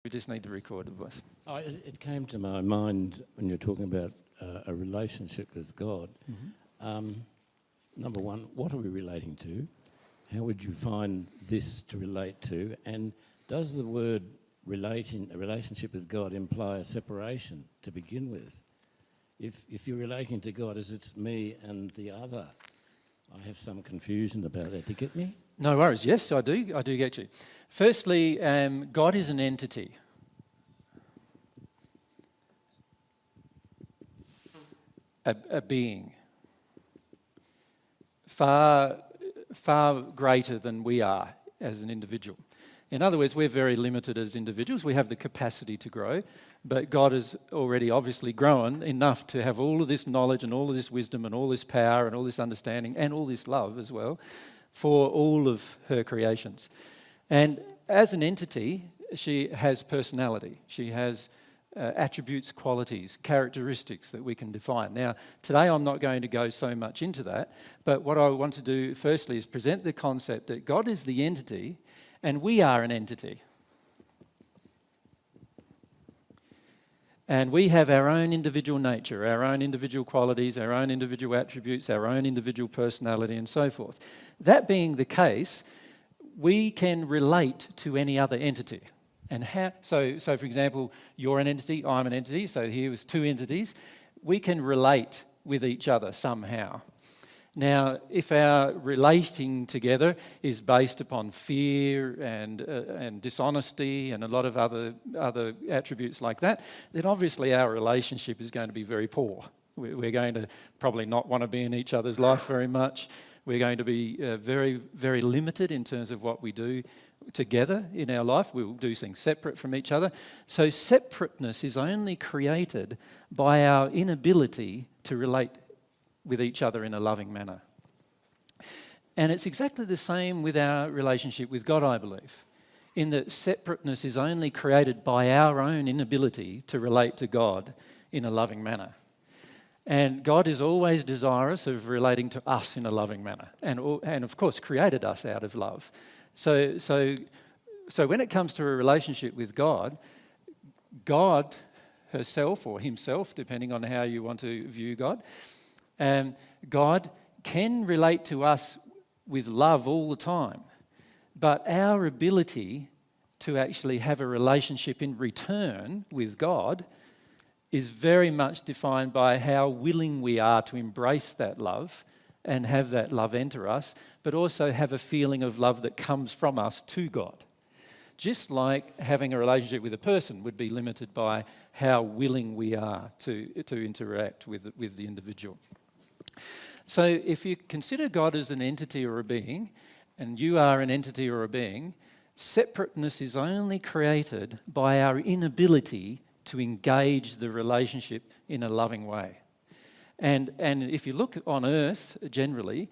We just need to record the voice. It came to my mind when you're talking about a relationship with God. Number one, what are we relating to? How would you find this to relate to? And does the word a relationship with God imply a separation to begin with? If you're relating to God as it's me and the other, I have some confusion about that. Do you get me? No worries. Yes, I do. I do get you. Firstly, God is an entity. A being. Far greater than we are as an individual. In other words, we're very limited as individuals. We have the capacity to grow, but God has already obviously grown enough to have all of this knowledge and all of this wisdom and all this power and all this understanding and all this love as well for all of her creations. And as an entity, she has personality. She has attributes, qualities, characteristics that we can define. Now, today I'm not going to go so much into that, but what I want to do firstly is present the concept that God is the entity and we are an entity. And we have our own individual nature, our own individual qualities, our own individual attributes, our own individual personality and so forth. That being the case, we can relate to any other entity. And so for example, you're an entity, I'm an entity, so here was two entities. We can relate with each other somehow. Now, if our relating together is based upon fear and dishonesty and a lot of other attributes like that, then obviously our relationship is going to be very poor. We're going to probably not want to be in each other's life very much. We're going to be very, very limited in terms of what we do together in our life. We'll do things separate from each other. So separateness is only created by our inability to relate with each other in a loving manner. And it's exactly the same with our relationship with God, I believe, in that separateness is only created by our own inability to relate to God in a loving manner. And God is always desirous of relating to us in a loving manner and of course created us out of love. So when it comes to a relationship with God, God herself or himself, depending on how you want to view God, God can relate to us with love all the time, but our ability to actually have a relationship in return with God is very much defined by how willing we are to embrace that love and have that love enter us, but also have a feeling of love that comes from us to God. Just like having a relationship with a person would be limited by how willing we are to interact with the individual. So if you consider God as an entity or a being, and you are an entity or a being, separateness is only created by our inability to engage the relationship in a loving way. And if you look on earth generally,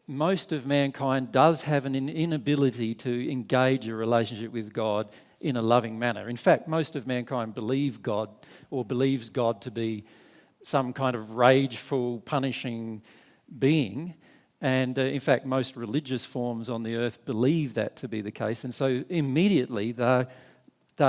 most of mankind does have an inability to engage a relationship with God in a loving manner. In fact, most of mankind believe God or believes God to be some kind of rageful, punishing being. And in fact, most religious forms on the earth believe that to be the case. And so immediately they're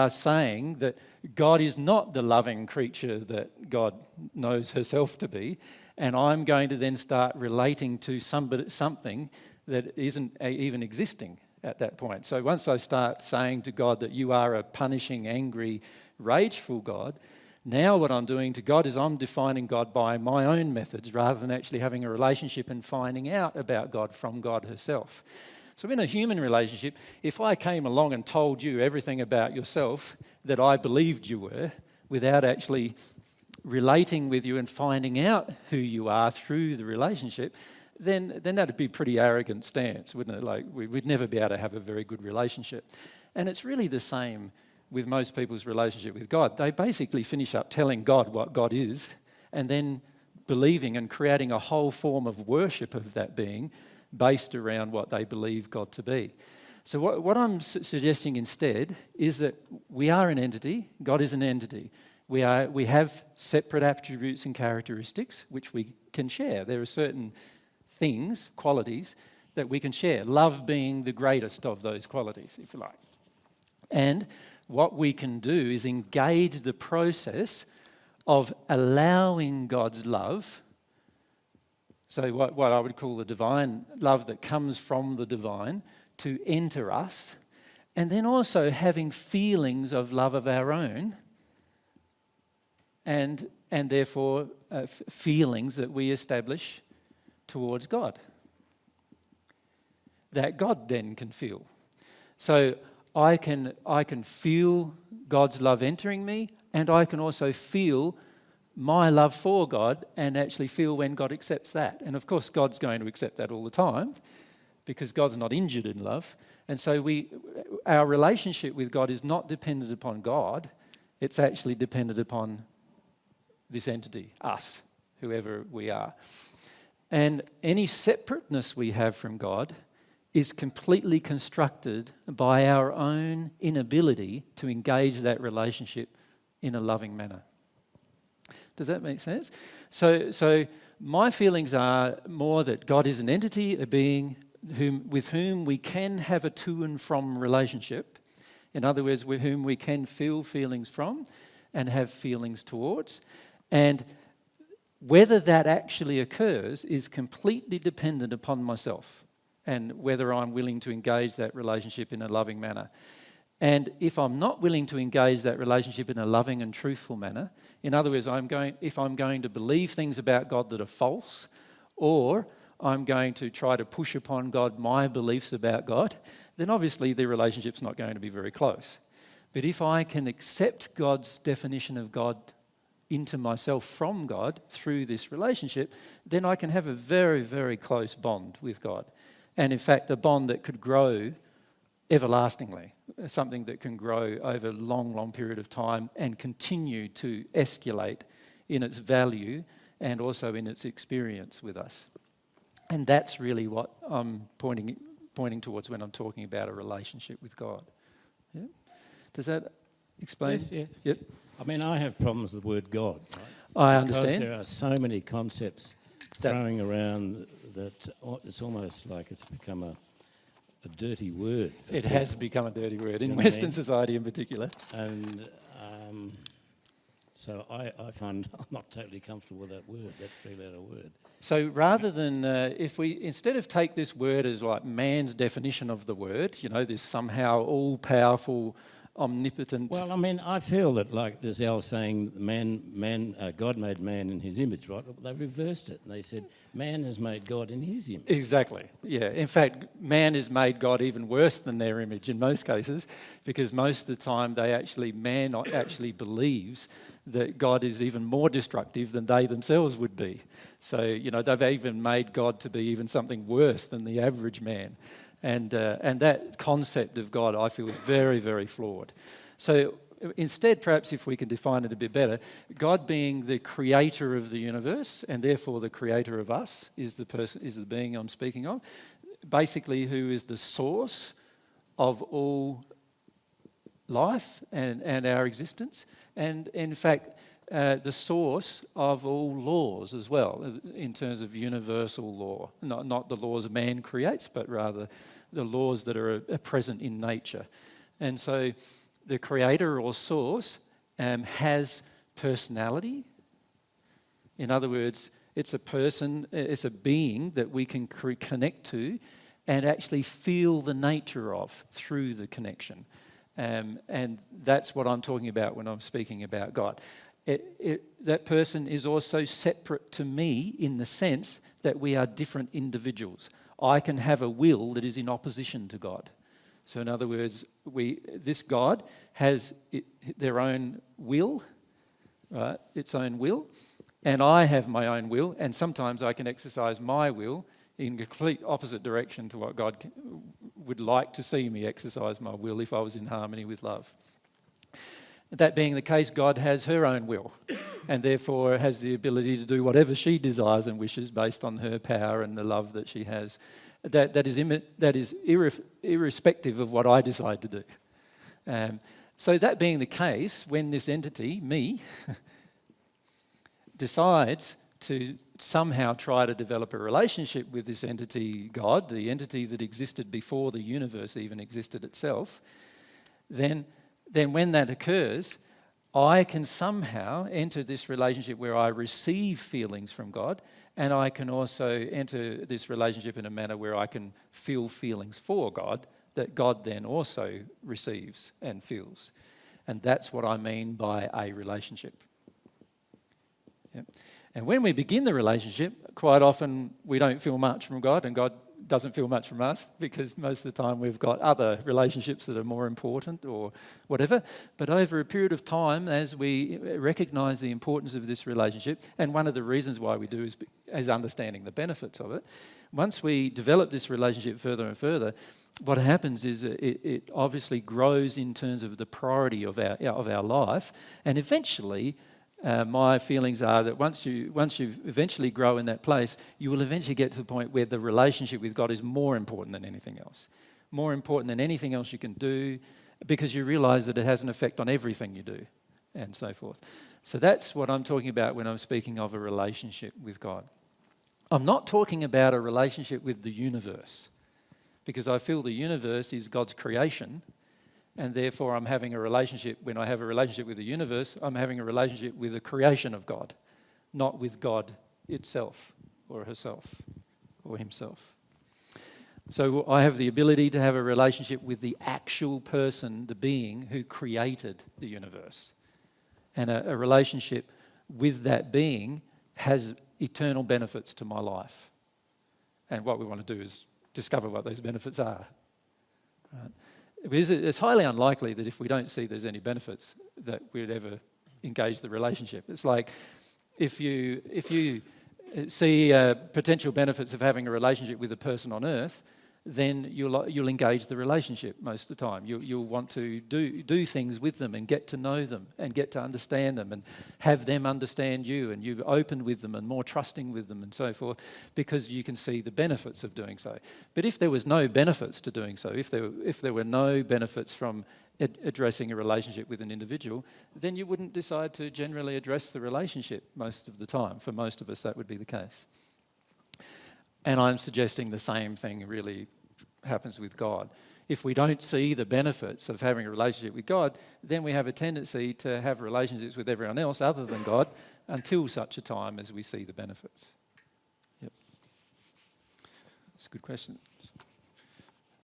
saying that God is not the loving creature that God knows herself to be, and I'm going to then start relating to something that isn't even existing at that point. So once I start saying to God that you are a punishing, angry, rageful God, now what I'm doing to God is I'm defining God by my own methods rather than actually having a relationship and finding out about God from God herself. So in a human relationship, if I came along and told you everything about yourself that I believed you were, without actually relating with you and finding out who you are through the relationship, then that'd be a pretty arrogant stance, wouldn't it? Like we'd never be able to have a very good relationship. And it's really the same with most people's relationship with God. They basically finish up telling God what God is and then believing and creating a whole form of worship of that being based around what they believe God to be. So what I'm suggesting instead is that we are an entity, God is an entity. We have separate attributes and characteristics which we can share. There are certain things, qualities, that we can share, love being the greatest of those qualities, if you like. And what we can do is engage the process of allowing God's love, so what I would call the divine love that comes from the divine, to enter us, and then also having feelings of love of our own, and therefore feelings that we establish towards God, that God then can feel. So I can feel God's love entering me, and I can also feel my love for God and actually feel when God accepts that. And of course, God's going to accept that all the time because God's not injured in love. And so our relationship with God is not dependent upon God. It's actually dependent upon this entity, us, whoever we are. And any separateness we have from God is completely constructed by our own inability to engage that relationship in a loving manner. Does that make sense? So my feelings are more that God is an entity, a being with whom we can have a to and from relationship. In other words, with whom we can feel feelings from and have feelings towards. And whether that actually occurs is completely dependent upon myself and whether I'm willing to engage that relationship in a loving manner. And if I'm not willing to engage that relationship in a loving and truthful manner, in other words, if I'm going to believe things about God that are false, or I'm going to try to push upon God my beliefs about God, then obviously the relationship's not going to be very close. But if I can accept God's definition of God into myself from God through this relationship, then I can have a very, very close bond with God. And in fact, a bond that could grow everlastingly, something that can grow over a long, long period of time and continue to escalate in its value and also in its experience with us. And that's really what I'm pointing towards when I'm talking about a relationship with God. Yeah? Does that explain? Yes, yeah. Yep. I mean, I have problems with the word God. Right? I understand. Because there are so many concepts throwing around that it's almost like it's become a dirty word. It has become a dirty word, in You know Western what I mean? society in particular. And so I find I'm not totally comfortable with that word, that three-letter word. So rather than, instead of take this word as like man's definition of the word, this somehow all-powerful, omnipotent... Well, I mean, I feel that like there's old saying, God made man in his image, right? They reversed it and they said, man has made God in his image. Exactly, yeah. In fact, man has made God even worse than their image in most cases, because most of the time man actually believes that God is even more destructive than they themselves would be. So, they've even made God to be even something worse than the average man. And that concept of God, I feel, is very, very flawed. So instead, perhaps if we can define it a bit better, God being the creator of the universe and therefore the creator of us is the being I'm speaking of, basically who is the source of all life and our existence, and in fact the source of all laws as well, in terms of universal law, not the laws man creates, but rather the laws that are present in nature. And so the creator or source has personality. In other words, it's a person, it's a being that we can connect to and actually feel the nature of through the connection. And that's what I'm talking about when I'm speaking about God. That person is also separate to me in the sense that we are different individuals. I can have a will that is in opposition to God. So in other words, this God has their own will, right? Its own will, and I have my own will, and sometimes I can exercise my will in complete opposite direction to what God would like to see me exercise my will if I was in harmony with love. That being the case, God has her own will and therefore has the ability to do whatever she desires and wishes based on her power and the love that she has. That is irrespective of what I decide to do. So that being the case, when this entity, me, decides to somehow try to develop a relationship with this entity, God, the entity that existed before the universe even existed itself, then then when that occurs, I can somehow enter this relationship where I receive feelings from God, and I can also enter this relationship in a manner where I can feel feelings for God that God then also receives and feels. And that's what I mean by a relationship. Yep. And when we begin the relationship, quite often we don't feel much from God, and God doesn't feel much from us, because most of the time we've got other relationships that are more important or whatever. But over a period of time, as we recognise the importance of this relationship, and one of the reasons why we do is understanding the benefits of it, once we develop this relationship further and further, what happens is it obviously grows in terms of the priority of our life, and eventually my feelings are that once you eventually grow in that place, you will eventually get to the point where the relationship with God is more important than anything else. More important than anything else you can do, because you realise that it has an effect on everything you do, and so forth. So that's what I'm talking about when I'm speaking of a relationship with God. I'm not talking about a relationship with the universe, because I feel the universe is God's creation, and therefore I'm having a relationship. When I have a relationship with the universe, I'm having a relationship with the creation of God, not with God itself or herself or himself. So I have the ability to have a relationship with the actual person, the being who created the universe. And a relationship with that being has eternal benefits to my life. And what we want to do is discover what those benefits are. Right? Because it's highly unlikely that if we don't see there's any benefits that we'd ever engage the relationship. It's like if you see potential benefits of having a relationship with a person on earth, then you'll engage the relationship most of the time. You'll want to do things with them and get to know them and get to understand them and have them understand you, and you're open with them and more trusting with them and so forth, because you can see the benefits of doing so. But if there was no benefits to doing so, if there were no benefits from addressing a relationship with an individual, then you wouldn't decide to generally address the relationship most of the time. For most of us, that would be the case. And I'm suggesting the same thing really happens with God. If we don't see the benefits of having a relationship with God, then we have a tendency to have relationships with everyone else other than God until such a time as we see the benefits. Yep. That's a good question.